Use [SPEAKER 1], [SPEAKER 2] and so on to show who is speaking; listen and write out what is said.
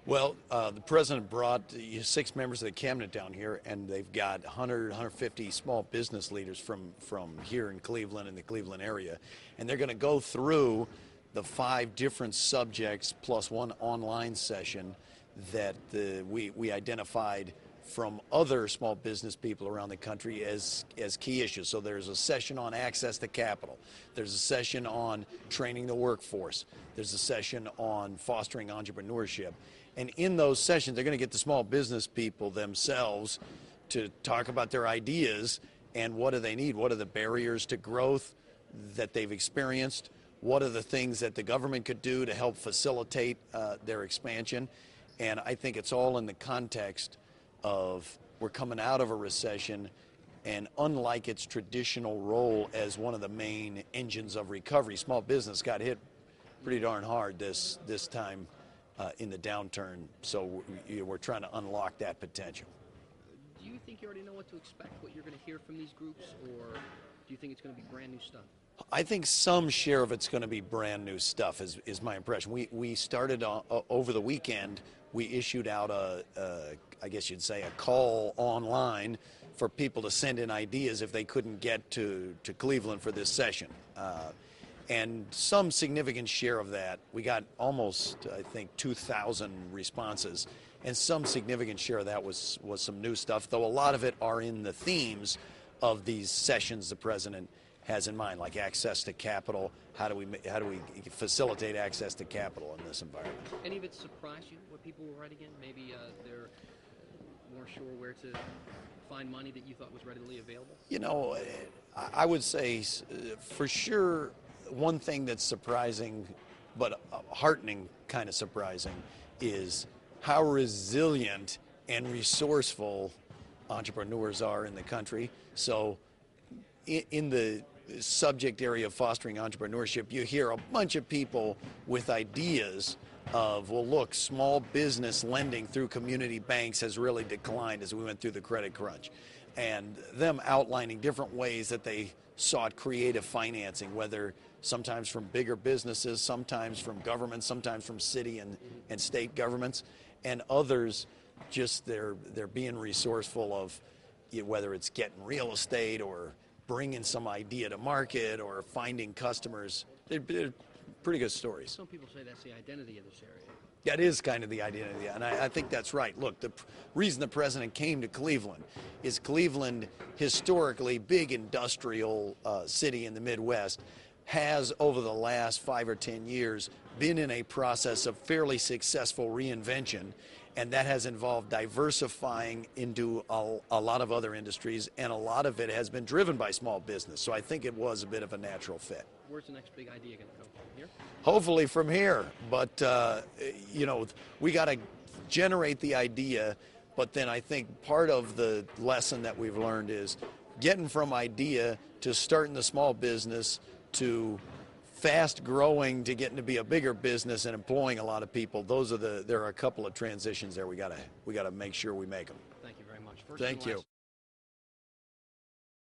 [SPEAKER 1] Well, the president brought 6 members of the cabinet down here, and they've got 100, 150 small business leaders from here in Cleveland and the Cleveland area. And they're going to go through the 5 different subjects plus one online session that we identified from other small business people around the country as key issues. So there's a session on access to capital. There's a session on training the workforce. There's a session on fostering entrepreneurship. And in those sessions, they're going to get the small business people themselves to talk about their ideas and what do they need. What are the barriers to growth that they've experienced? What are the things that the government could do to help facilitate their expansion? And I think it's all in the context of we're coming out of a recession, and unlike its traditional role as one of the main engines of recovery, small business got hit pretty darn hard this time in the downturn. So we're trying to unlock that potential.
[SPEAKER 2] Do you think you already know what to expect, what you're going to hear from these groups, or do you think it's going to be brand new stuff?
[SPEAKER 1] I think some share of it's going to be brand new stuff is my impression. We started over the weekend. We issued out I guess you'd say, a call online for people to send in ideas if they couldn't get to Cleveland for this session. And some significant share of that, we got almost, I think, 2,000 responses. And some significant share of that was some new stuff, though a lot of it are in the themes of these sessions the president has in mind, like access to capital. How do we facilitate access to capital in this environment?
[SPEAKER 2] Any of it surprised you, what people were writing in? Maybe they're more sure where to find money that you thought was readily available?
[SPEAKER 1] You know, I would say for sure one thing that's surprising, but heartening kind of surprising, is how resilient and resourceful entrepreneurs are in the country. So in the subject area of fostering entrepreneurship, you hear a bunch of people with ideas of, well, look, small business lending through community banks has really declined as we went through the credit crunch. And them outlining different ways that they sought creative financing, whether sometimes from bigger businesses, sometimes from government, sometimes from city and state governments, and others just they're being resourceful of whether it's getting real estate or bringing some idea to market or finding customers. They're pretty good stories.
[SPEAKER 2] Some people say that's the identity of this area.
[SPEAKER 1] That is kind of the identity, and I think that's right. Look, the reason the president came to Cleveland is Cleveland, historically big industrial city in the Midwest, has over the last 5 or 10 years been in a process of fairly successful reinvention, and that has involved diversifying into a lot of other industries, and a lot of it has been driven by small business. So I think it was a bit of a natural fit.
[SPEAKER 2] Where's the next big idea going to come from? Here?
[SPEAKER 1] Hopefully from here, but you know, we got to generate the idea, but then I think part of the lesson that we've learned is getting from idea to starting the small business to fast growing to getting to be a bigger business and employing a lot of people. There are a couple of transitions there we got to make sure we make them.
[SPEAKER 2] Thank you very much.
[SPEAKER 1] Thank you.